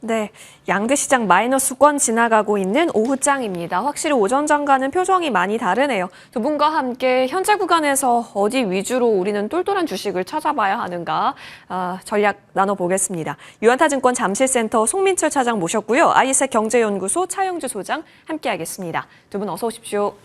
네, 양대시장 마이너스권 지나가고 있는 오후장입니다. 확실히 오전장과는 표정이 많이 다르네요. 두 분과 함께 현재 구간에서 어디 위주로 우리는 똘똘한 주식을 찾아봐야 하는가 전략 나눠보겠습니다. 유한타증권 잠실센터 송민철 차장 모셨고요. 아이셋 경제연구소 차영주 소장 함께하겠습니다. 두 분 어서 오십시오.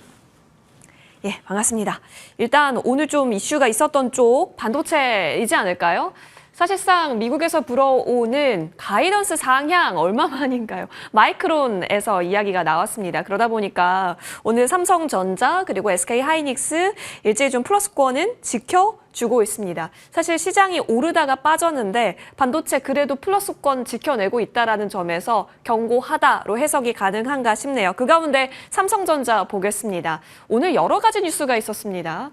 예, 반갑습니다. 일단 오늘 좀 이슈가 있었던 쪽 반도체이지 않을까요? 사실상 미국에서 불어오는 가이던스 상향 얼마만인가요? 마이크론에서 이야기가 나왔습니다. 그러다 보니까 오늘 삼성전자 그리고 SK하이닉스 일제히 좀 플러스권은 지켜주고 있습니다. 사실 시장이 오르다가 빠졌는데 반도체 그래도 플러스권 지켜내고 있다는 점에서 견고하다로 해석이 가능한가 싶네요. 그 가운데 삼성전자 보겠습니다. 오늘 여러 가지 뉴스가 있었습니다.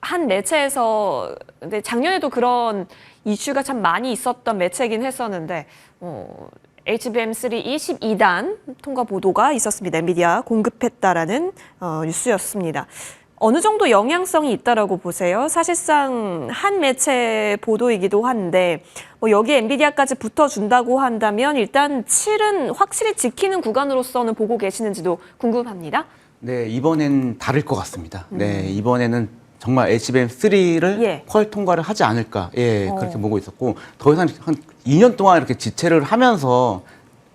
한 매체에서, 근데 작년에도 그런 이슈가 참 많이 있었던 매체이긴 했었는데, HBM3 12단 통과 보도가 있었습니다. 엔비디아 공급했다라는 뉴스였습니다. 어느 정도 영향성이 있다라고 보세요? 사실상 한 매체 보도이기도 한데, 여기에 엔비디아까지 붙어준다고 한다면 일단 7은 확실히 지키는 구간으로서는 보고 계시는지도 궁금합니다. 네, 이번엔 다를 것 같습니다. 네, 이번에는 정말 HBM3를 퀄 통과를 하지 않을까, 그렇게 보고 있었고, 더 이상 한 2년 동안 이렇게 지체를 하면서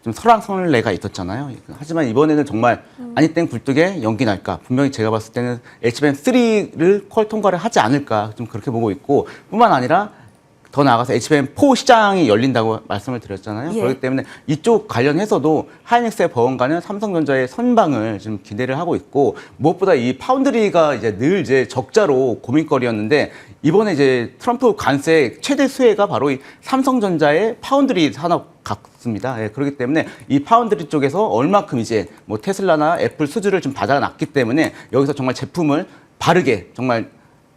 좀 설왕설래가 있었잖아요. 하지만 이번에는 정말 아니 땡 굴뚝에 연기 날까, 분명히 제가 봤을 때는 HBM3를 퀄 통과를 하지 않을까, 좀 그렇게 보고 있고, 뿐만 아니라 더 나아가서 HBM4 시장이 열린다고 말씀을 드렸잖아요. 그렇기 때문에 이쪽 관련해서도 하이닉스의 버원가는 삼성전자의 선방을 좀 기대를 하고 있고, 무엇보다 이 파운드리가 이제 늘 이제 적자로 고민거리였는데, 이번에 이제 트럼프 관세 최대 수혜가 바로 이 삼성전자의 파운드리 산업 같습니다. 그렇기 때문에 이 파운드리 쪽에서 얼마큼 이제 뭐 테슬라나 애플 수주를 좀 받아놨기 때문에 여기서 정말 제품을 바르게 정말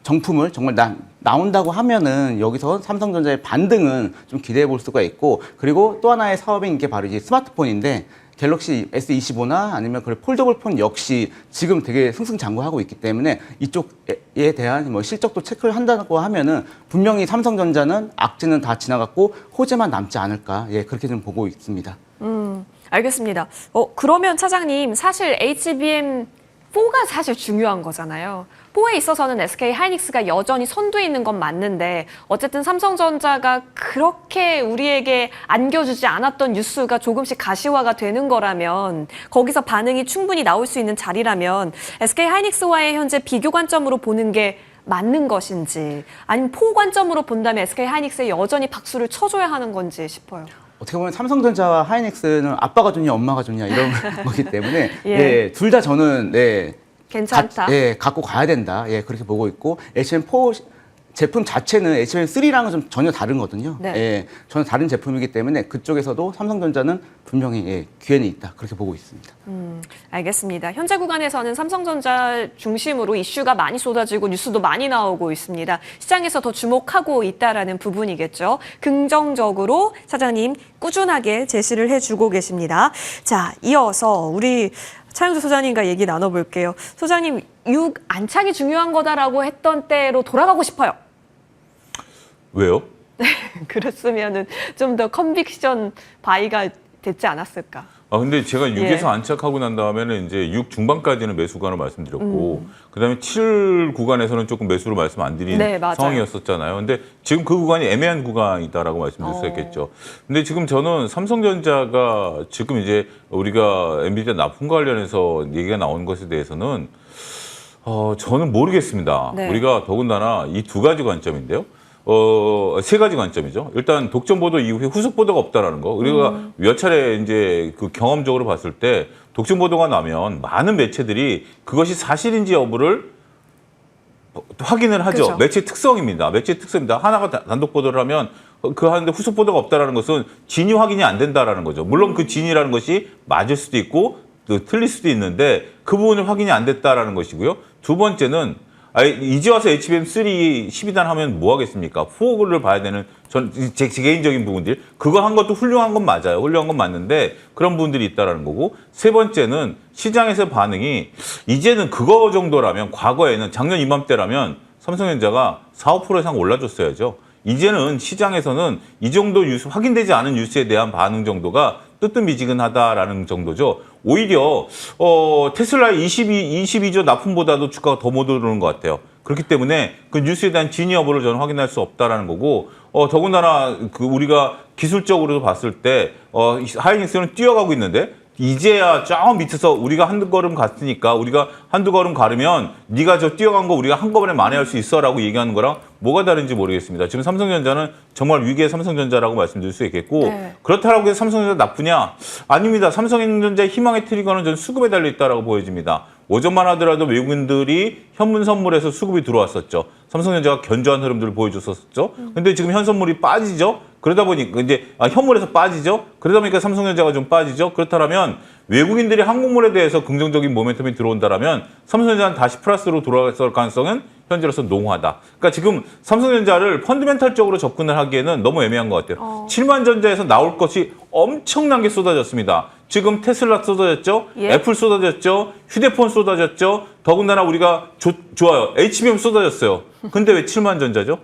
정품을 정말 나온다고 하면은 여기서 삼성전자의 반등은 좀 기대해 볼 수가 있고, 그리고 또 하나의 사업인 게 바로 이제 스마트폰인데, 갤럭시 S25나 아니면 그 폴더블 폰 역시 지금 되게 승승장구하고 있기 때문에 이쪽에 대한 뭐 실적도 체크를 한다고 하면은 분명히 삼성전자는 악재는 다 지나갔고 호재만 남지 않을까, 그렇게 좀 보고 있습니다. 알겠습니다. 그러면 차장님, 사실 HBM4가 사실 중요한 거잖아요. 4에 있어서는 SK하이닉스가 여전히 선두에 있는 건 맞는데, 어쨌든 삼성전자가 그렇게 우리에게 안겨주지 않았던 뉴스가 조금씩 가시화가 되는 거라면, 거기서 반응이 충분히 나올 수 있는 자리라면 SK하이닉스와의 현재 비교 관점으로 보는 게 맞는 것인지, 아니면 4 관점으로 본다면 SK하이닉스에 여전히 박수를 쳐줘야 하는 건지 싶어요. 어떻게 보면 삼성전자와 하이닉스는 아빠가 좋냐 엄마가 좋냐 이런 거기 때문에 둘 다 저는 괜찮다. 갖고 가야 된다. 그렇게 보고 있고, HBM4 제품 자체는 HBM3랑은 좀 전혀 다르거든요. 전혀 다른 제품이기 때문에 그쪽에서도 삼성전자는 분명히 기회는 있다. 그렇게 보고 있습니다. 알겠습니다. 현재 구간에서는 삼성전자 중심으로 이슈가 많이 쏟아지고 뉴스도 많이 나오고 있습니다. 시장에서 더 주목하고 있다라는 부분이겠죠. 긍정적으로 차장님 꾸준하게 제시를 해주고 계십니다. 자, 이어서 우리 차영주 소장님과 얘기 나눠볼게요. 소장님, 6 안착이 중요한 거다라고 했던 때로 돌아가고 싶어요. 왜요? 그랬으면은 좀 더 컨빅션 바이가 됐지 않았을까? 근데 제가 6에서 안착하고 난 다음에는 이제 6 중반까지는 매수관을 말씀드렸고, 그다음에 7 구간에서는 조금 매수로 말씀 안 드린 상황이었었잖아요. 근데 지금 그 구간이 애매한 구간이다라고 말씀드릴 수 있겠죠. 근데 지금 저는 삼성전자가 지금 이제 우리가 엔비디아 납품 관련해서 얘기가 나온 것에 대해서는 저는 모르겠습니다. 우리가 더군다나 이 두 가지 관점인데요. 세 가지 관점이죠. 일단 독점 보도 이후에 후속 보도가 없다라는 거. 우리가 몇 차례 이제 그 경험적으로 봤을 때 독점 보도가 나면 많은 매체들이 그것이 사실인지 여부를 확인을 하죠. 그렇죠. 매체 특성입니다. 매체 특성입니다. 하나가 단독 보도를 하면 그 하는데 후속 보도가 없다라는 것은 진위 확인이 안 된다라는 거죠. 물론 그 진위라는 것이 맞을 수도 있고 또 틀릴 수도 있는데 그 부분을 확인이 안 됐다라는 것이고요. 두 번째는 이제 와서 HBM3 12단 하면 뭐 하겠습니까? 4를 봐야 되는 제 개인적인 부분들. 그거 한 것도 훌륭한 건 맞아요. 훌륭한 건 맞는데 그런 부분들이 있다라는 거고, 세 번째는 시장에서 반응이 이제는 그거 정도라면, 과거에는 작년 이맘때라면 삼성전자가 4, 5% 이상 올라줬어야죠. 이제는 시장에서는 이 정도 뉴스, 확인되지 않은 뉴스에 대한 반응 정도가 뜨뜻미지근하다라는 정도죠. 오히려 테슬라의 22조 납품보다도 주가가 더 못 오르는 것 같아요. 그렇기 때문에 그 뉴스에 대한 진위 여부를 저는 확인할 수 없다라는 거고, 더군다나 그 우리가 기술적으로도 봤을 때 하이닉스는 뛰어가고 있는데 이제야 저 밑에서 우리가 한두 걸음 갔으니까 우리가 한두 걸음 가르면 네가 저 뛰어간 거 우리가 한꺼번에 만회할 수 있어라고 얘기하는 거랑 뭐가 다른지 모르겠습니다. 지금 삼성전자는 정말 위기의 삼성전자라고 말씀드릴 수 있겠고 네. 그렇다고 해서 삼성전자 나쁘냐? 아닙니다. 삼성전자의 희망의 트리거는 전 수급에 달려 있다라고 보여집니다. 오전만 하더라도 외국인들이 현물 선물에서 수급이 들어왔었죠. 삼성전자가 견조한 흐름들을 보여줬었죠. 근데 지금 현선물이 빠지죠. 그러다 보니까 이제 현물에서 빠지죠. 그러다 보니까 삼성전자가 좀 빠지죠. 그렇다면 외국인들이 한국물에 대해서 긍정적인 모멘텀이 들어온다라면 삼성전자는 다시 플러스로 돌아갈 가능성은 현재로서 농후하다. 그러니까 지금 삼성전자를 펀드멘탈적으로 접근을 하기에는 너무 애매한 것 같아요. 7만 전자에서 나올 것이 엄청난 게 쏟아졌습니다. 지금 테슬라 쏟아졌죠. 예. 애플 쏟아졌죠. 휴대폰 쏟아졌죠. 더군다나 우리가 좋아요. HBM 쏟아졌어요. 근데 왜 7만 전자죠?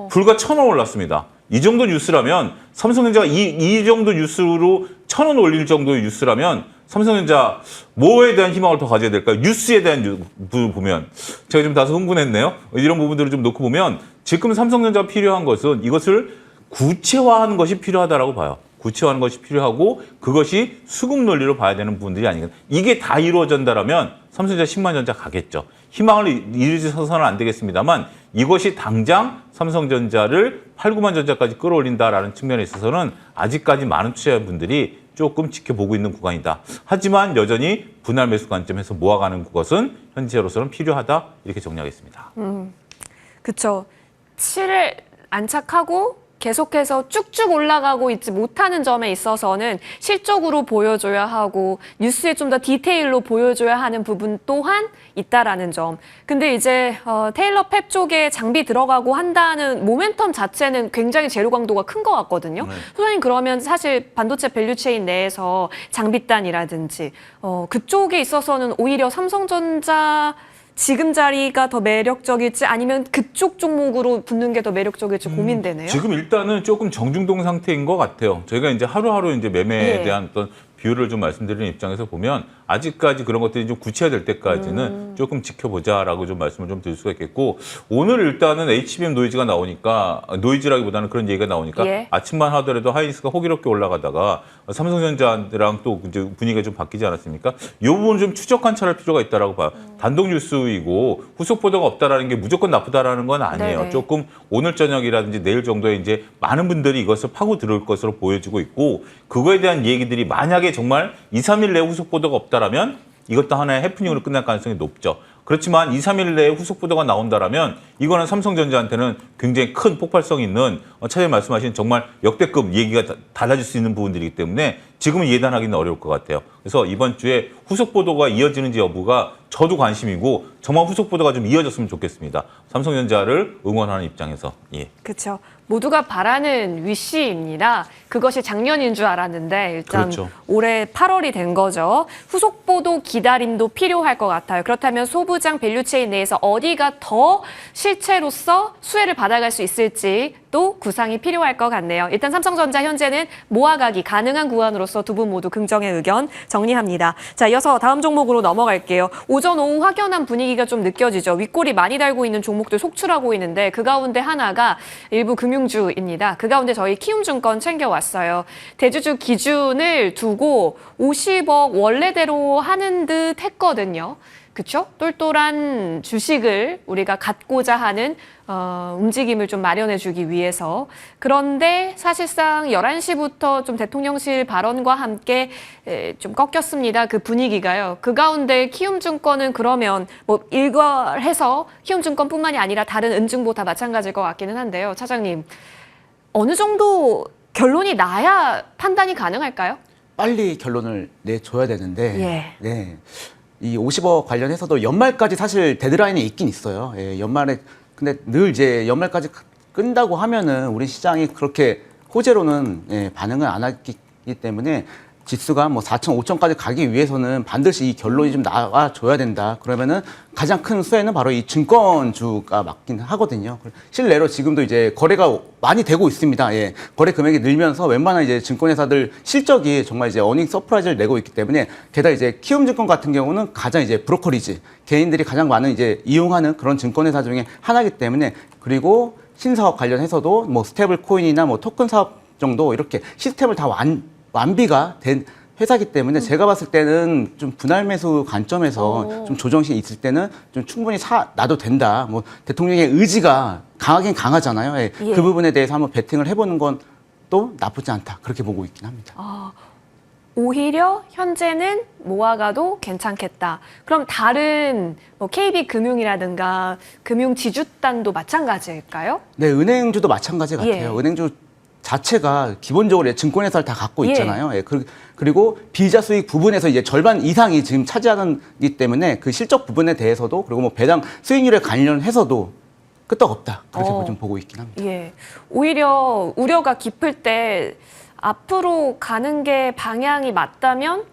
불과 1,000원 올랐습니다. 이 정도 뉴스라면 삼성전자가 이 정도 뉴스로 1,000원 올릴 정도의 뉴스라면 삼성전자 뭐에 대한 희망을 더 가져야 될까요? 뉴스에 대한 부분을 보면 제가 좀 다소 흥분했네요. 이런 부분들을 좀 놓고 보면 지금 삼성전자가 필요한 것은 이것을 구체화하는 것이 필요하다라고 봐요. 구체화하는 것이 필요하고 그것이 수급 논리로 봐야 되는 부분들이 아니겠나. 이게 다 이루어진다라면 삼성전자 10만 전자 가겠죠. 희망을 잃어서는 안 되겠습니다만 이것이 당장 삼성전자를 8, 9만 전자까지 끌어올린다라는 측면에 있어서는 아직까지 많은 투자자분들이 조금 지켜보고 있는 구간이다. 하지만 여전히 분할 매수 관점에서 모아가는 것은 현재로서는 필요하다. 이렇게 정리하겠습니다. 그렇죠. 7을 안착하고 계속해서 쭉쭉 올라가고 있지 못하는 점에 있어서는 실적으로 보여줘야 하고 뉴스에 좀 더 디테일로 보여줘야 하는 부분 또한 있다라는 점. 근데 이제 테일러 팹 쪽에 장비 들어가고 한다는 모멘텀 자체는 굉장히 재료 강도가 큰 것 같거든요. 소장님 그러면 사실 반도체 밸류체인 내에서 장비단이라든지 그쪽에 있어서는 오히려 삼성전자 지금 자리가 더 매력적일지 아니면 그쪽 종목으로 붙는 게 더 매력적일지 고민되네요. 지금 일단은 조금 정중동 상태인 것 같아요. 저희가 이제 하루하루 이제 매매에 대한 어떤 비율을 좀 말씀드리는 입장에서 보면 아직까지 그런 것들이 좀 구체화될 때까지는 조금 지켜보자라고 좀 말씀을 좀 드릴 수가 있겠고 오늘 일단은 HBM 노이즈가 나오니까 노이즈라기보다는 그런 얘기가 나오니까 아침만 하더라도 하이닉스가 호기롭게 올라가다가 삼성전자랑 또 이제 분위기가 좀 바뀌지 않았습니까? 이 부분을 좀 추적 관찰할 필요가 있다라고 봐요. 단독 뉴스이고 후속 보도가 없다라는 게 무조건 나쁘다라는 건 아니에요. 네네. 조금 오늘 저녁이라든지 내일 정도에 이제 많은 분들이 이것을 파고 들어올 것으로 보여지고 있고 그거에 대한 얘기들이 만약에 정말 2, 3일 내에 후속 보도가 없다라면 이것도 하나의 해프닝으로 끝날 가능성이 높죠. 그렇지만 2, 3일 내에 후속 보도가 나온다라면 이거는 삼성전자한테는 굉장히 큰 폭발성 있는 차장님 말씀하신 정말 역대급 얘기가 달라질 수 있는 부분들이기 때문에 지금은 예단하기는 어려울 것 같아요. 그래서 이번 주에 후속 보도가 이어지는지 여부가 저도 관심이고 정말 후속 보도가 좀 이어졌으면 좋겠습니다. 삼성전자를 응원하는 입장에서. 예. 그렇죠. 모두가 바라는 위시입니다. 그것이 작년인 줄 알았는데 일단 그렇죠. 올해 8월이 된 거죠. 후속 보도 기다림도 필요할 것 같아요. 그렇다면 소부장 밸류체인 내에서 어디가 더 실체로서 수혜를 받아갈 수 있을지 또 구상이 필요할 것 같네요. 일단 삼성전자 현재는 모아가기 가능한 구간으로서 두 분 모두 긍정의 의견 정리합니다. 자, 이어서 다음 종목으로 넘어갈게요. 오전 오후 확연한 분위기가 좀 느껴지죠. 윗골이 많이 달고 있는 종목들 속출하고 있는데 그 가운데 하나가 일부 금융주입니다. 그 가운데 저희 키움증권 챙겨왔어요. 대주주 기준을 두고 50억 원래대로 하는 듯 했거든요. 그렇죠? 똘똘한 주식을 우리가 갖고자 하는 움직임을 좀 마련해주기 위해서. 그런데 사실상 11시부터 좀 대통령실 발언과 함께 좀 꺾였습니다. 그 분위기가요. 그 가운데 키움증권은 그러면 뭐 일괄해서 키움증권뿐만이 아니라 다른 은증보 다 마찬가지일 것 같기는 한데요. 차장님, 어느 정도 결론이 나야 판단이 가능할까요? 빨리 결론을 내줘야 되는데 네. 이 50억 관련해서도 연말까지 사실 데드라인이 있긴 있어요. 연말에 근데 늘 이제 연말까지 끈다고 하면은 우리 시장이 그렇게 호재로는 반응을 안 하기 때문에 지수가 뭐 4천, 5천까지 가기 위해서는 반드시 이 결론이 좀 나와줘야 된다. 그러면은 가장 큰 수혜는 바로 이 증권주가 맞긴 하거든요. 실내로 지금도 이제 거래가 많이 되고 있습니다. 예. 거래 금액이 늘면서 웬만한 이제 증권회사들 실적이 정말 이제 어닝 서프라이즈를 내고 있기 때문에 게다가 이제 키움증권 같은 경우는 가장 이제 브로커리지 개인들이 가장 많은 이제 이용하는 그런 증권회사 중에 하나이기 때문에 그리고 신사업 관련해서도 뭐 스테이블 코인이나 뭐 토큰 사업 정도 이렇게 시스템을 다 완비가 된 회사기 때문에 제가 봤을 때는 좀 분할 매수 관점에서 좀 조정시 있을 때는 좀 충분히 놔도 된다. 뭐 대통령의 의지가 강하긴 강하잖아요. 예. 예. 그 부분에 대해서 한번 베팅을 해보는 건 또 나쁘지 않다. 그렇게 보고 있긴 합니다. 오히려 현재는 모아가도 괜찮겠다. 그럼 다른 뭐 KB금융이라든가 금융지주단도 마찬가지일까요? 네, 은행주도 마찬가지 같아요. 예. 은행주 자체가 기본적으로 증권회사를 다 갖고 있잖아요. 예. 그리고 비자 수익 부분에서 이제 절반 이상이 지금 차지하기 때문에 그 실적 부분에 대해서도 그리고 뭐 배당 수익률에 관련해서도 끄떡없다. 그렇게 좀 보고 있긴 합니다. 예. 오히려 우려가 깊을 때 앞으로 가는 게 방향이 맞다면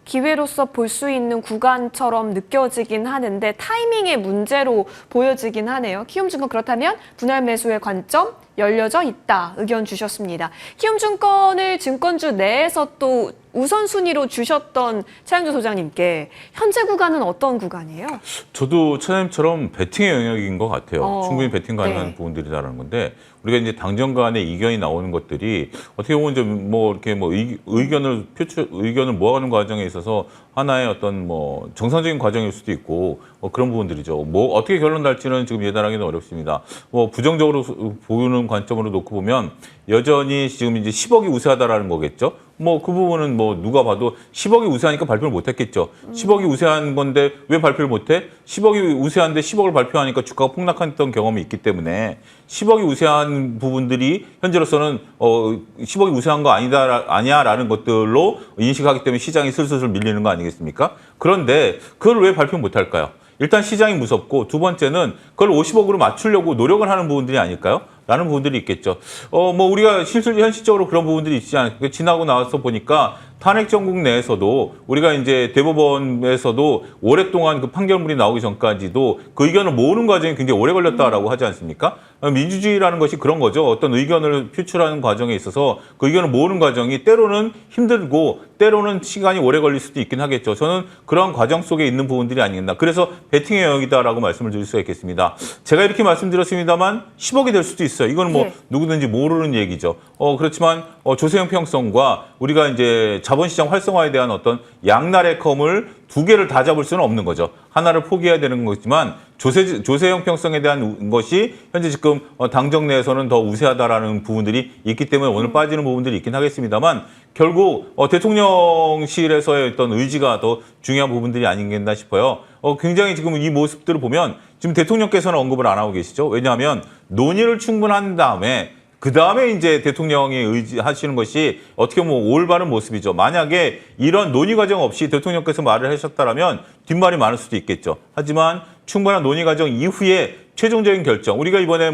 기회로서 볼 수 있는 구간처럼 느껴지긴 하는데 타이밍의 문제로 보여지긴 하네요. 키움증권 그렇다면 분할 매수의 관점 열려져 있다 의견 주셨습니다. 키움증권을 증권주 내에서 또 우선순위로 주셨던 차영주 소장님께 현재 구간은 어떤 구간이에요? 저도 차장님처럼 베팅의 영역인 것 같아요. 충분히 베팅 가능한 네. 부분들이라는 건데 우리가 이제 당정 간의 이견이 나오는 것들이 어떻게 보면 좀 뭐 이렇게 뭐 의견을 모아가는 과정에 있어서 하나의 어떤 뭐 정상적인 과정일 수도 있고 그런 부분들이죠. 뭐 어떻게 결론 날지는 지금 예단하기는 어렵습니다. 뭐 부정적으로 보는 관점으로 놓고 보면 여전히 지금 이제 10억이 우세하다라는 거겠죠. 뭐 그 부분은 뭐 누가 봐도 10억이 우세하니까 발표를 못 했겠죠. 10억이 우세한 건데 왜 발표를 못 해? 10억이 우세한데 10억을 발표하니까 주가가 폭락했던 경험이 있기 때문에 10억이 우세한 부분들이 현재로서는 10억이 우세한 거 아니야라는 것들로 인식하기 때문에 시장이 슬슬 밀리는 거 아니겠습니까? 그런데 그걸 왜 발표 못 할까요? 일단 시장이 무섭고 두 번째는 그걸 50억으로 맞추려고 노력을 하는 부분들이 아닐까요? 라는 부분들이 있겠죠. 뭐 우리가 현실적으로 그런 부분들이 있지 않을까. 지나고 나와서 보니까 탄핵 정국 내에서도 우리가 이제 대법원에서도 오랫동안 그 판결문이 나오기 전까지도 그 의견을 모으는 과정이 굉장히 오래 걸렸다라고 하지 않습니까? 민주주의라는 것이 그런 거죠. 어떤 의견을 표출하는 과정에 있어서 그 의견을 모으는 과정이 때로는 힘들고 때로는 시간이 오래 걸릴 수도 있긴 하겠죠. 저는 그러한 과정 속에 있는 부분들이 아니겠나. 그래서 베팅의 영역이다라고 말씀을 드릴 수가 있겠습니다. 제가 이렇게 말씀드렸습니다만 10억이 될 수도 있어요. 이건 뭐 누구든지 모르는 얘기죠. 그렇지만 조세 형평성과 우리가 이제 자본시장 활성화에 대한 어떤 양날의 검을 두 개를 다 잡을 수는 없는 거죠. 하나를 포기해야 되는 거지만 조세 형평성에 대한 것이 현재 지금 당정 내에서는 더 우세하다라는 부분들이 있기 때문에 오늘 빠지는 부분들이 있긴 하겠습니다만 결국 대통령실에서의 어떤 의지가 더 중요한 부분들이 아니겠나 싶어요. 굉장히 지금 이 모습들을 보면 지금 대통령께서는 언급을 안 하고 계시죠. 왜냐하면 논의를 충분한 다음에 그 다음에 이제 대통령이 의지하시는 것이 어떻게 보면 올바른 모습이죠. 만약에 이런 논의 과정 없이 대통령께서 말을 하셨다면 뒷말이 많을 수도 있겠죠. 하지만 충분한 논의 과정 이후에 최종적인 결정. 우리가 이번에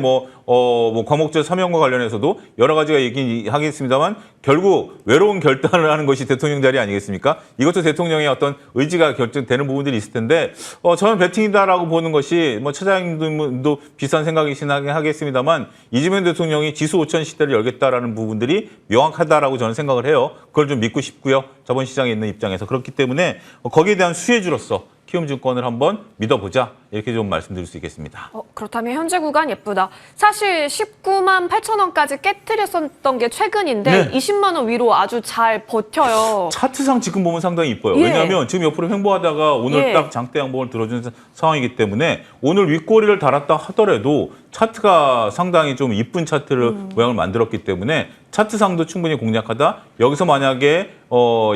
광목절 사명과 관련해서도 여러 가지가 얘기하겠습니다만 결국 외로운 결단을 하는 것이 대통령 자리 아니겠습니까? 이것도 대통령의 어떤 의지가 결정되는 부분들이 있을 텐데 저는 배팅이다라고 보는 것이 차장님도 비슷한 생각이긴 하겠습니다만 이재명 대통령이 지수 5천 시대를 열겠다라는 부분들이 명확하다라고 저는 생각을 해요. 그걸 좀 믿고 싶고요. 자본시장에 있는 입장에서. 그렇기 때문에 거기에 대한 수혜주로서 키움증권을 한번 믿어보자 이렇게 좀 말씀드릴 수 있겠습니다. 그렇다면 현재 구간 예쁘다. 사실 19만 8천 원까지 깨트렸었던 게 최근인데 20만 원 위로 아주 잘 버텨요. 차트상 지금 보면 상당히 이뻐요. 왜냐하면 지금 옆으로 횡보하다가 오늘 딱 장대 양봉을 들어주는 상황이기 때문에 오늘 윗꼬리를 달았다 하더라도 차트가 상당히 좀 이쁜 차트를 모양을 만들었기 때문에 차트상도 충분히 공략하다. 여기서 만약에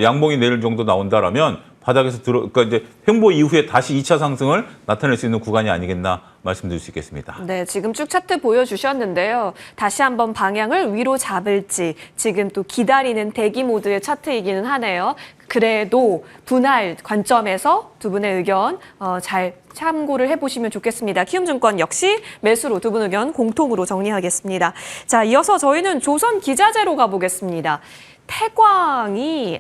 양봉이 내릴 정도 나온다라면 바닥에서 그러니까 이제 횡보 이후에 다시 2차 상승을 나타낼 수 있는 구간이 아니겠나 말씀드릴 수 있겠습니다. 네, 지금 쭉 차트 보여주셨는데요. 다시 한번 방향을 위로 잡을지 지금 또 기다리는 대기 모드의 차트이기는 하네요. 그래도 분할 관점에서 두 분의 의견 잘 참고를 해보시면 좋겠습니다. 키움증권 역시 매수로 두 분 의견 공통으로 정리하겠습니다. 자, 이어서 저희는 조선기자재로 가보겠습니다. 태광이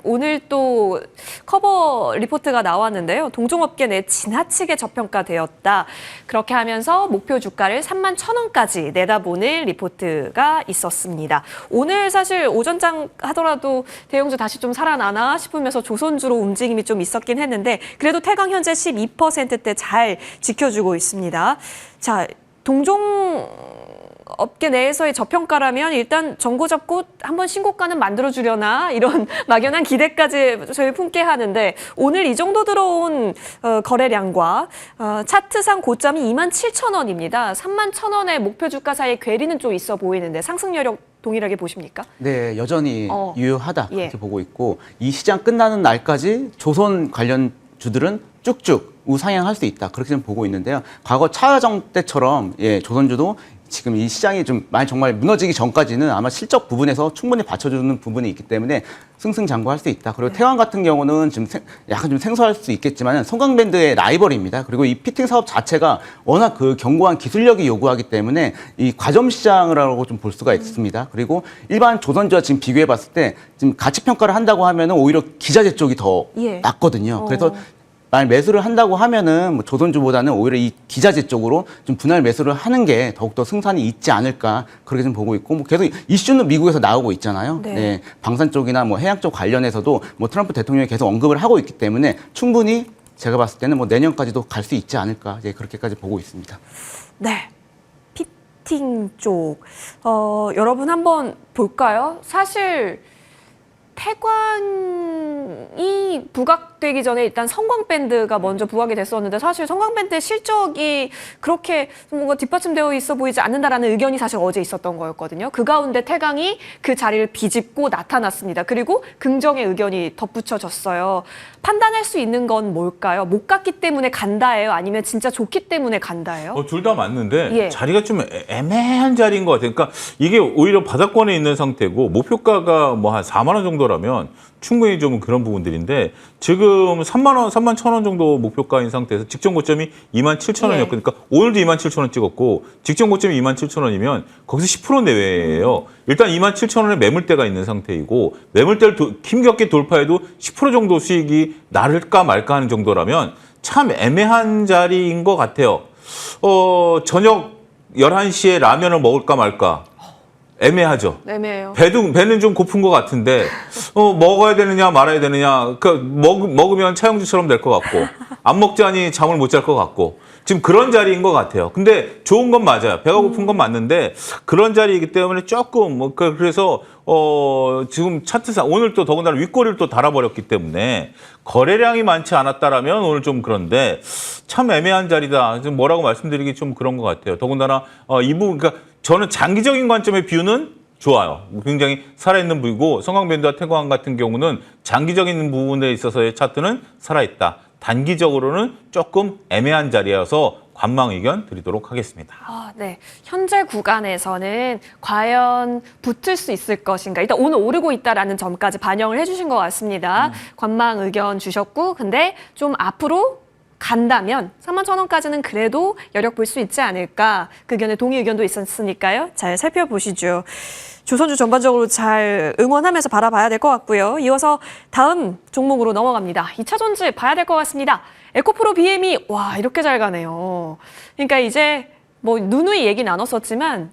오늘 또 커버 리포트가 나왔는데요. 동종업계 내 지나치게 저평가되었다. 그렇게 하면서 목표 주가를 31,000원까지 내다보는 리포트가 있었습니다. 오늘 사실 오전장 하더라도 대형주 다시 좀 살아나나 싶으면서 조선주로 움직임이 좀 있었긴 했는데 그래도 태광 현재 12%대 잘 지켜주고 있습니다. 자, 동종업계 내에서의 저평가라면 일단 정고 잡고 한번 신고가는 만들어주려나 이런 막연한 기대까지 저희 품게 하는데 오늘 이 정도 들어온 거래량과 차트상 고점이 27,000원입니다. 31,000원의 목표 주가 사이에 괴리는 좀 있어 보이는데 상승 여력 동일하게 보십니까? 네, 여전히 유효하다 그렇게 예. 보고 있고 이 시장 끝나는 날까지 조선 관련 주들은 쭉쭉 우상향할 수 있다 그렇게 좀 보고 있는데요. 과거 차여정 때처럼 조선주도 지금 이 시장이 좀 많이 정말 무너지기 전까지는 아마 실적 부분에서 충분히 받쳐주는 부분이 있기 때문에 승승장구할 수 있다. 그리고 태광 같은 경우는 지금 약간 좀 생소할 수 있겠지만 성광밴드의 라이벌입니다. 그리고 이 피팅 사업 자체가 워낙 그 견고한 기술력이 요구하기 때문에 이 과점 시장이라고 좀 볼 수가 있습니다. 그리고 일반 조선주와 지금 비교해 봤을 때 지금 가치 평가를 한다고 하면은 오히려 기자재 쪽이 더 낫거든요. 그래서 만약 매수를 한다고 하면은 뭐 조선주보다는 오히려 이 기자재 쪽으로 좀 분할 매수를 하는 게 더욱더 승산이 있지 않을까 그렇게 좀 보고 있고 뭐 계속 이슈는 미국에서 나오고 있잖아요. 네. 방산 쪽이나 뭐 해양 쪽 관련해서도 뭐 트럼프 대통령이 계속 언급을 하고 있기 때문에 충분히 제가 봤을 때는 뭐 내년까지도 갈 수 있지 않을까 그렇게까지 보고 있습니다. 네. 피팅 쪽. 여러분 한번 볼까요? 사실 태광이 부각되기 전에 일단 성광밴드가 먼저 부각이 됐었는데 사실 성광밴드의 실적이 그렇게 뭔가 뒷받침되어 있어 보이지 않는다라는 의견이 사실 어제 있었던 거였거든요. 그 가운데 태광이 그 자리를 비집고 나타났습니다. 그리고 긍정의 의견이 덧붙여졌어요. 판단할 수 있는 건 뭘까요? 못 갔기 때문에 간다예요? 아니면 진짜 좋기 때문에 간다예요? 둘 다 맞는데 예. 자리가 좀 애매한 자리인 것 같아요. 그러니까 이게 오히려 바닥권에 있는 상태고 목표가가 뭐 한 4만 원 정도라면 충분히 좀 그런 부분들인데 지금 3만 원, 3만 1천 원 정도 목표가인 상태에서 직전 고점이 2만 7천 원이었고 그러니까 오늘도 2만 7천 원 찍었고 직전 고점이 2만 7천 원이면 거기서 10% 내외예요. 일단 2만 7천 원의 매물대가 있는 상태이고 매물대를 힘겹게 돌파해도 10% 정도 수익이 나를까 말까 하는 정도라면 참 애매한 자리인 것 같아요. 저녁 11시에 라면을 먹을까 말까. 애매하죠. 애매해요. 배는 좀 고픈 것 같은데 먹어야 되느냐 말아야 되느냐. 먹으면 차용주처럼 될 것 같고 안 먹자니 잠을 못 잘 것 같고 지금 그런 자리인 것 같아요. 근데 좋은 건 맞아요. 배가 고픈 건 맞는데 그런 자리이기 때문에 조금 그래서 지금 차트상 오늘 또 더군다나 윗꼬리를 또 달아버렸기 때문에 거래량이 많지 않았다라면 오늘 좀 그런데 참 애매한 자리다. 지금 뭐라고 말씀드리기 좀 그런 것 같아요. 더군다나 이 부분 그러니까 저는 장기적인 관점의 뷰는 좋아요. 굉장히 살아있는 부위고 성광밴드와 태광 같은 경우는 장기적인 부분에 있어서의 차트는 살아있다. 단기적으로는 조금 애매한 자리여서 관망 의견 드리도록 하겠습니다. 네. 현재 구간에서는 과연 붙을 수 있을 것인가. 일단 오늘 오르고 있다라는 점까지 반영을 해주신 것 같습니다. 관망 의견 주셨고 근데 좀 앞으로 간다면 31,000원까지는 그래도 여력 볼 수 있지 않을까. 그 의견에 동의 의견도 있었으니까요. 잘 살펴보시죠. 조선주 전반적으로 잘 응원하면서 바라봐야 될 것 같고요. 이어서 다음 종목으로 넘어갑니다. 2차 전지 봐야 될 것 같습니다. 에코프로 BM이 이렇게 잘 가네요. 그러니까 이제 뭐 누누이 얘기 나눴었지만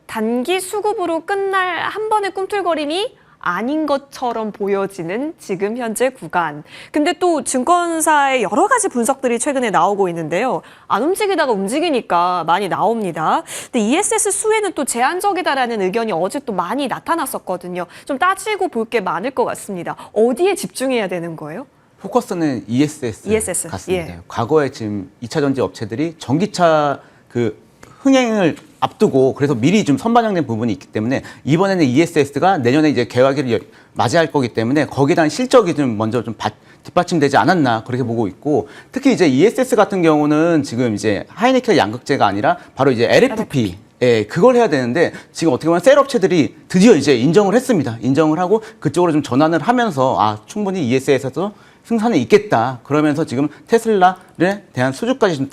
단기 수급으로 끝날 한 번의 꿈틀거림이 아닌 것처럼 보여지는 지금 현재 구간. 근데 또 증권사의 여러 가지 분석들이 최근에 나오고 있는데요. 안 움직이다가 움직이니까 많이 나옵니다. 근데 ESS 수혜는 또 제한적이다라는 의견이 어제 또 많이 나타났었거든요. 좀 따지고 볼 게 많을 것 같습니다. 어디에 집중해야 되는 거예요? 포커스는 ESS 같습니다. 과거에 지금 2차 전지 업체들이 전기차 흥행을 앞두고 그래서 미리 좀 선반영된 부분이 있기 때문에 이번에는 ESS가 내년에 이제 개화기를 맞이할 거기 때문에 거기에 대한 실적이 좀 먼저 좀 뒷받침되지 않았나 그렇게 보고 있고 특히 이제 ESS 같은 경우는 지금 이제 하이니켈 양극재가 아니라 바로 이제 LFP 그걸 해야 되는데 지금 어떻게 보면 셀 업체들이 드디어 이제 인정을 했습니다. 인정을 하고 그쪽으로 좀 전환을 하면서 충분히 ESS에서도 승산이 있겠다. 그러면서 지금 테슬라에 대한 수주까지 좀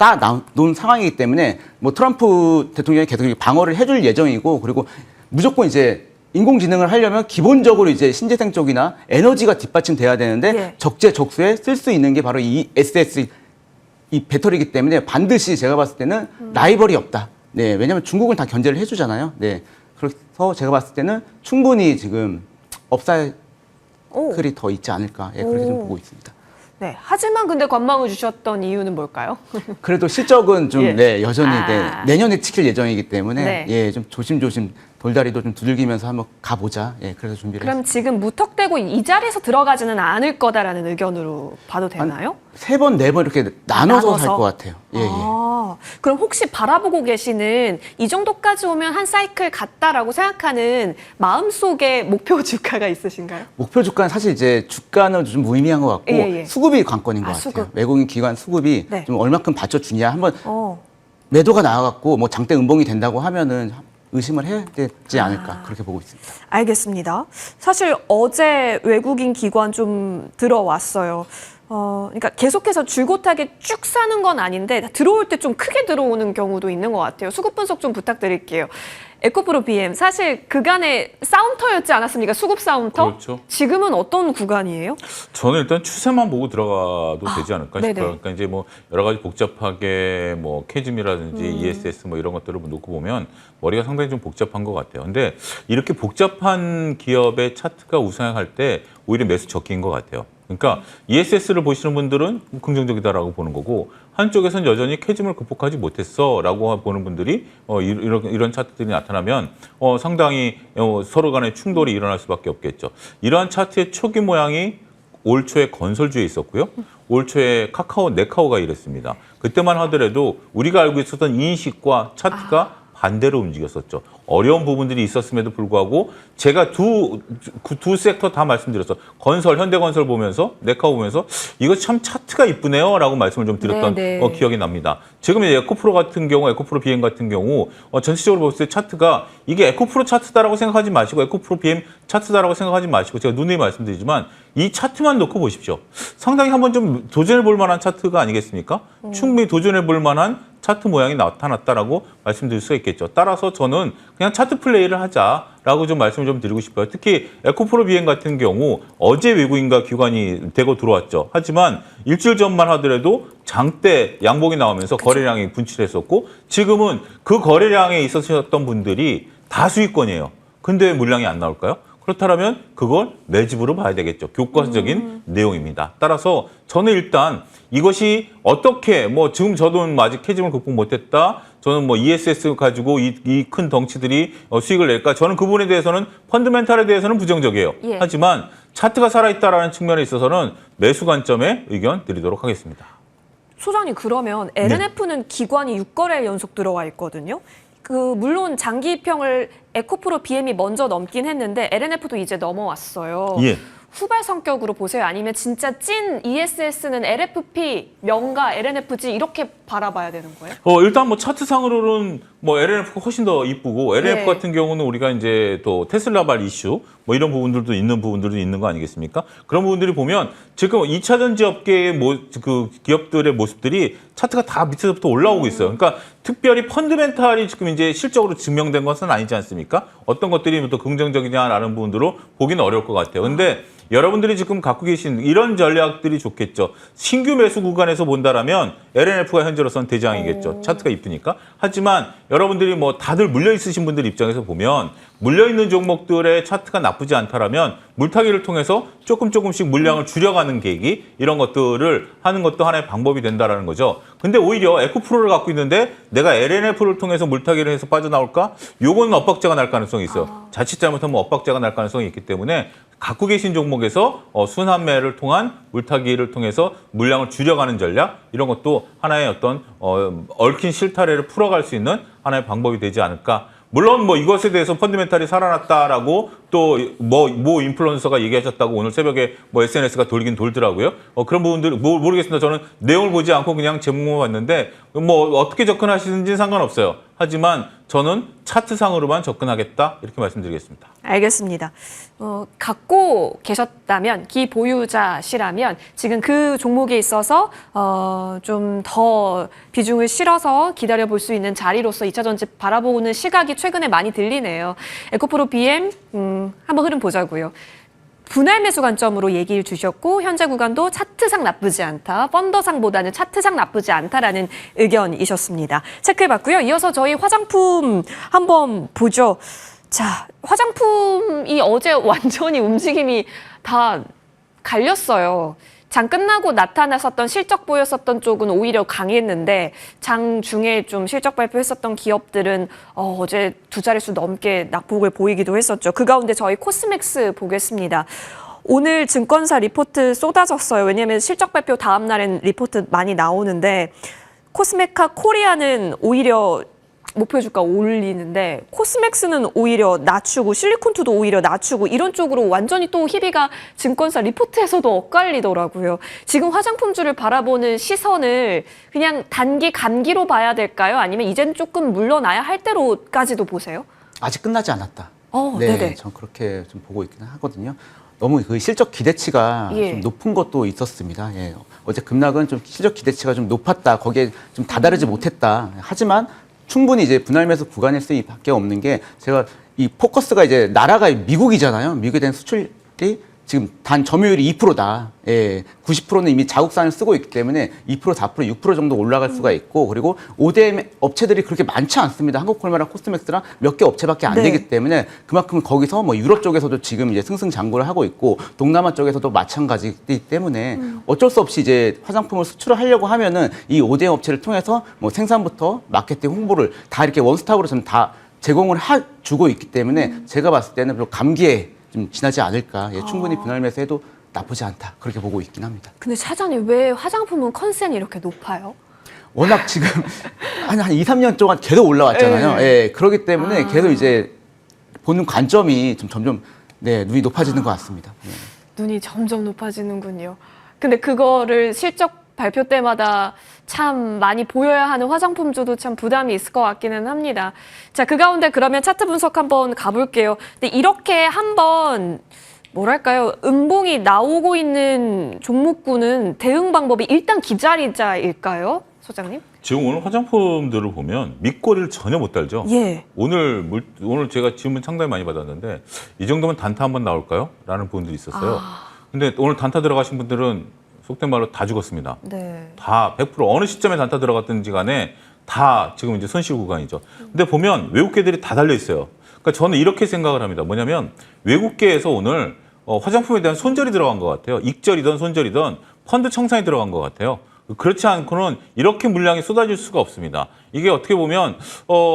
놓은 상황이기 때문에 뭐 트럼프 대통령이 계속 방어를 해줄 예정이고 그리고 무조건 이제 인공지능을 하려면 기본적으로 이제 신재생 쪽이나 에너지가 뒷받침돼야 되는데 예. 적재적소에 쓸 수 있는 게 바로 이 SS 이 배터리이기 때문에 반드시 제가 봤을 때는 라이벌이 없다. 네, 왜냐하면 중국은 다 견제를 해주잖아요. 네, 그래서 제가 봤을 때는 충분히 지금 업사이클이 더 있지 않을까. 예, 그렇게 좀 보고 있습니다. 네, 하지만 근데 관망을 주셨던 이유는 뭘까요? 그래도 실적은 좀 예. 네, 여전히 아. 내년에 찍힐 예정이기 때문에 네. 예, 좀 조심조심 돌다리도 좀 두들기면서 한번 가보자. 예, 그래서 준비를 그럼 했습니다. 지금 무턱대고 이 자리에서 들어가지는 않을 거다라는 의견으로 봐도 되나요? 3번, 4번 이렇게 나눠서 살 것 같아요. 예, 예. 아, 그럼 혹시 바라보고 계시는 이 정도까지 오면 한 사이클 갔다라고 생각하는 마음속에 목표 주가가 있으신가요? 목표 주가는 사실 이제 주가는 좀 무의미한 것 같고 예, 예. 수급이 관건인 것 아, 같아요. 수급. 외국인 기관 수급이 네. 좀 얼마큼 받쳐주냐. 한번 어. 매도가 나와갖고 뭐 장대 음봉이 된다고 하면은 의심을 해야 되지 않을까 그렇게 보고 있습니다. 알겠습니다. 사실 어제 외국인 기관 좀 들어왔어요. 그러니까 계속해서 줄곧하게 쭉 사는 건 아닌데 들어올 때 좀 크게 들어오는 경우도 있는 것 같아요. 수급 분석 좀 부탁드릴게요. 에코프로 BM 사실 그간의 싸움터였지 않았습니까? 수급 싸움터. 그렇죠. 지금은 어떤 구간이에요? 저는 일단 추세만 보고 들어가도 되지 않을까 네네. 싶어요. 그러니까 이제 뭐 여러 가지 복잡하게 뭐 캐즘이라든지 ESS 뭐 이런 것들을 놓고 보면 머리가 상당히 좀 복잡한 것 같아요. 근데 이렇게 복잡한 기업의 차트가 우상향할 때 오히려 매수 적기인 것 같아요. 그러니까 ESS를 보시는 분들은 긍정적이다라고 보는 거고 한쪽에서는 여전히 캐즘을 극복하지 못했어라고 보는 분들이 이런 차트들이 나타나면 상당히 서로 간의 충돌이 일어날 수밖에 없겠죠. 이러한 차트의 초기 모양이 올 초에 건설주에 있었고요. 올 초에 네카오가 이랬습니다. 그때만 하더라도 우리가 알고 있었던 인식과 차트가 반대로 움직였었죠. 어려운 부분들이 있었음에도 불구하고 제가 두 섹터 다 말씀드렸어. 현대건설 보면서 네카오 보면서 이거 참 차트가 이쁘네요라고 말씀을 좀 드렸던 네네. 기억이 납니다. 지금 에코프로 같은 경우, 에코프로 BM 같은 경우 전체적으로 봤을 때 차트가 이게 에코프로 차트다라고 생각하지 마시고 에코프로 BM 차트다라고 생각하지 마시고 제가 누누이 말씀드리지만 이 차트만 놓고 보십시오. 상당히 한번 좀 도전해 볼 만한 차트가 아니겠습니까? 충분히 도전해 볼 만한 차트 모양이 나타났다라고 말씀드릴 수가 있겠죠. 따라서 저는 그냥 차트 플레이를 하자라고 좀 말씀을 좀 드리고 싶어요. 특히 에코프로 BM 같은 경우 어제 외국인과 기관이 대거 들어왔죠. 하지만 일주일 전만 하더라도 장대 양봉이 나오면서 거래량이 분출했었고 지금은 그 거래량에 있었던 분들이 다 수익권이에요. 근데 왜 물량이 안 나올까요? 그렇다면 그걸 매집으로 봐야 되겠죠. 교과서적인 내용입니다. 따라서 저는 일단 이것이 어떻게 지금 저도 아직 캐즘을 극복 못했다. 저는 ESS 가지고 이 큰 덩치들이 수익을 낼까? 저는 그 부분에 대해서는 펀드멘탈에 대해서는 부정적이에요. 예. 하지만 차트가 살아있다라는 측면에 있어서는 매수 관점에 의견 드리도록 하겠습니다. 소장님 그러면 LNF는 기관이 6거래 연속 들어와 있거든요. 물론 장기평을 에코프로 BM이 먼저 넘긴 했는데 LNF도 이제 넘어왔어요. 예. 후발 성격으로 보세요? 아니면 진짜 찐 ESS는 LFP, 명가, LNFG 이렇게 바라봐야 되는 거예요? 일단 차트상으로는 LNF가 훨씬 더 이쁘고 LNF 예. 같은 경우는 우리가 이제 또 테슬라발 이슈 이런 부분들도 있는 거 아니겠습니까? 그런 부분들이 보면 지금 2차 전지 업계의 그 기업들의 모습들이 차트가 다 밑에서부터 올라오고 있어요. 그러니까 특별히 펀드멘탈이 지금 이제 실적으로 증명된 것은 아니지 않습니까? 어떤 것들이 또 긍정적이냐라는 부분으로 보기는 어려울 것 같아요. 근데 여러분들이 지금 갖고 계신 이런 전략들이 좋겠죠. 신규 매수 구간에서 본다라면 LNF가 현재로서는 대장이겠죠. 차트가 이쁘니까. 하지만 여러분들이 다들 물려 있으신 분들 입장에서 보면 물려 있는 종목들의 차트가 나쁘지 않다라면 물타기를 통해서 조금씩 물량을 줄여가는 계기 이런 것들을 하는 것도 하나의 방법이 된다라는 거죠. 근데 오히려 에코프로를 갖고 있는데 내가 LNF를 통해서 물타기를 해서 빠져나올까? 요거는 엇박자가 날 가능성이 있어요. 자칫 잘못하면 엇박자가 날 가능성이 있기 때문에 갖고 계신 종목에서 순환매를 통한 물타기를 통해서 물량을 줄여가는 전략 이런 것도 하나의 어떤 얽힌 실타래를 풀어갈 수 있는 하나의 방법이 되지 않을까. 물론 이것에 대해서 펀드멘탈이 살아났다라고 또 모 인플루언서가 얘기하셨다고 오늘 새벽에 SNS가 돌긴 돌더라고요. 그런 부분들 모르겠습니다. 저는 내용을 보지 않고 그냥 제목만 봤는데 뭐 어떻게 접근하시는지 상관없어요. 하지만 저는 차트상으로만 접근하겠다 이렇게 말씀드리겠습니다. 알겠습니다. 갖고 계셨다면 기보유자시라면 지금 그 종목에 있어서 좀 더 비중을 실어서 기다려볼 수 있는 자리로서 2차 전지 바라보는 시각이 최근에 많이 들리네요. 에코프로 BM 한번 흐름 보자고요. 분할 매수 관점으로 얘기를 주셨고 현재 구간도 차트상 나쁘지 않다. 펀더상보다는 차트상 나쁘지 않다라는 의견이셨습니다. 체크해봤고요. 이어서 저희 화장품 한번 보죠. 자, 화장품이 어제 완전히 움직임이 다 갈렸어요. 장 끝나고 나타났었던 실적 보였었던 쪽은 오히려 강했는데 장 중에 좀 실적 발표했었던 기업들은 어제 두 자릿수 넘게 낙폭을 보이기도 했었죠. 그 가운데 저희 코스맥스 보겠습니다. 오늘 증권사 리포트 쏟아졌어요. 왜냐하면 실적 발표 다음 날엔 리포트 많이 나오는데 코스메카 코리아는 오히려 목표 주가 올리는데 코스맥스는 오히려 낮추고 실리콘투도 오히려 낮추고 이런 쪽으로 완전히 또 희비가 증권사 리포트에서도 엇갈리더라고요. 지금 화장품주를 바라보는 시선을 그냥 단기 감기로 봐야 될까요? 아니면 이제는 조금 물러나야 할 때로까지도 보세요? 아직 끝나지 않았다. 네네. 전 그렇게 좀 보고 있긴 하거든요. 너무 그 실적 기대치가 좀 높은 것도 있었습니다. 예. 어제 급락은 좀 실적 기대치가 좀 높았다. 거기에 좀 다다르지 못했다. 하지만 충분히 이제 분할 매수 구간일 수밖에 없는 게 제가 이 포커스가 이제 나라가 미국이잖아요. 미국에 대한 수출이 지금 단 점유율이 2%다. 예, 90%는 이미 자국산을 쓰고 있기 때문에 2%, 4%, 6% 정도 올라갈 수가 있고 그리고 ODM 업체들이 그렇게 많지 않습니다. 한국콜마랑 코스맥스랑 몇 개 업체밖에 안 되기 때문에 그만큼 거기서 뭐 유럽 쪽에서도 지금 이제 승승장구를 하고 있고 동남아 쪽에서도 마찬가지이기 때문에 어쩔 수 없이 이제 화장품을 수출을 하려고 하면은 이 ODM 업체를 통해서 뭐 생산부터 마케팅 홍보를 다 이렇게 원스톱으로 좀 다 제공을 주고 있기 때문에 제가 봤을 때는 별로 감기에 좀 지나지 않을까. 예, 충분히 분할 매수해도 나쁘지 않다. 그렇게 보고 있긴 합니다. 근데 차장님 왜 화장품은 컨센이 이렇게 높아요? 워낙 지금 한 2, 3년 동안 계속 올라왔잖아요. 예, 그렇기 때문에 계속 이제 보는 관점이 좀 점점 눈이 높아지는 것 같습니다. 네. 눈이 점점 높아지는군요. 근데 그거를 실적 발표 때마다 참 많이 보여야 하는 화장품주도 참 부담이 있을 것 같기는 합니다. 자, 그 가운데 그러면 차트 분석 한번 가볼게요. 근데 이렇게 한번 뭐랄까요? 음봉이 나오고 있는 종목군은 대응 방법이 일단 기다리자일까요? 소장님? 지금 오늘 화장품들을 보면 밑꼬리를 전혀 못 달죠. 예. 오늘 제가 질문 상당히 많이 받았는데 이 정도면 단타 한번 나올까요? 라는 분들이 있었어요. 근데 오늘 단타 들어가신 분들은 속된 말로 다 죽었습니다. 네. 다 100% 어느 시점에 단타 들어갔든지 간에 다 지금 이제 손실 구간이죠. 근데 보면 외국계들이 다 달려 있어요. 그러니까 저는 이렇게 생각을 합니다. 뭐냐면 외국계에서 오늘 화장품에 대한 손절이 들어간 것 같아요. 익절이든 손절이든 펀드 청산이 들어간 것 같아요. 그렇지 않고는 이렇게 물량이 쏟아질 수가 없습니다. 이게 어떻게 보면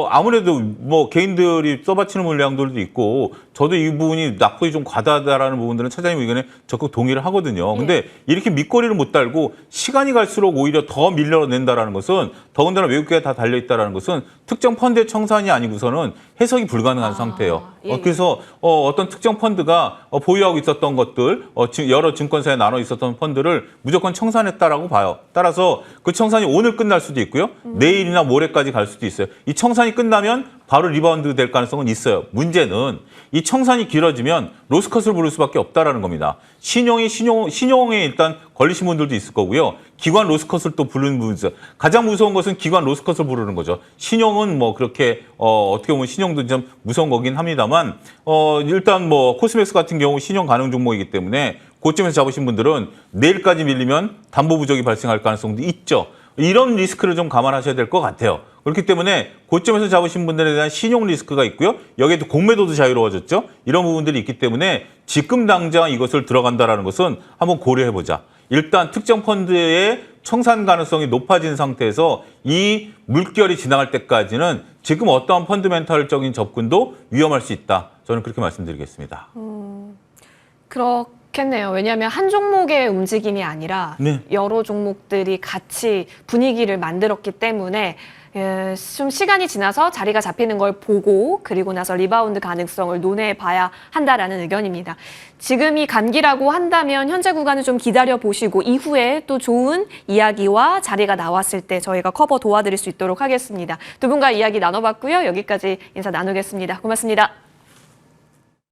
아무래도 뭐 개인들이 써바치는 물량들도 있고 저도 이 부분이 낙폭이 좀 과다하다라는 부분들은 차장님 의견에 적극 동의를 하거든요. 근데 이렇게 밑거리를 못 달고 시간이 갈수록 오히려 더 밀려낸다라는 것은 더군다나 외국계가 다 달려있다라는 것은 특정 펀드의 청산이 아니고서는 해석이 불가능한 상태예요. 그래서 어떤 특정 펀드가 보유하고 있었던 것들, 여러 증권사에 나눠 있었던 펀드를 무조건 청산했다라고 봐요. 따라서 그 청산이 오늘 끝날 수도 있고요. 내일이나 모레까지 갈 수도 있어요. 이 청산이 끝나면 바로 리바운드 될 가능성은 있어요. 문제는 이 청산이 길어지면 로스컷을 부를 수밖에 없다라는 겁니다. 신용에 일단 걸리신 분들도 있을 거고요. 기관 로스컷을 또 부르는 분이 있어요. 가장 무서운 것은 기관 로스컷을 부르는 거죠. 신용은 뭐 그렇게 어떻게 보면 신용도 좀 무서운 거긴 합니다만 일단 뭐 코스맥스 같은 경우 신용 가능 종목이기 때문에 고점에서 잡으신 분들은 내일까지 밀리면 담보 부족이 발생할 가능성도 있죠. 이런 리스크를 좀 감안하셔야 될 것 같아요. 그렇기 때문에 고점에서 잡으신 분들에 대한 신용 리스크가 있고요. 여기에도 공매도도 자유로워졌죠. 이런 부분들이 있기 때문에 지금 당장 이것을 들어간다라는 것은 한번 고려해보자. 일단 특정 펀드의 청산 가능성이 높아진 상태에서 이 물결이 지나갈 때까지는 지금 어떠한 펀드멘탈적인 접근도 위험할 수 있다. 저는 그렇게 말씀드리겠습니다. 그렇겠네요. 왜냐하면 한 종목의 움직임이 아니라 여러 종목들이 같이 분위기를 만들었기 때문에 예, 좀 시간이 지나서 자리가 잡히는 걸 보고 그리고 나서 리바운드 가능성을 논해봐야 한다라는 의견입니다. 지금이 감기라고 한다면 현재 구간을 좀 기다려보시고 이후에 또 좋은 이야기와 자리가 나왔을 때 저희가 커버 도와드릴 수 있도록 하겠습니다. 두 분과 이야기 나눠봤고요. 여기까지 인사 나누겠습니다. 고맙습니다.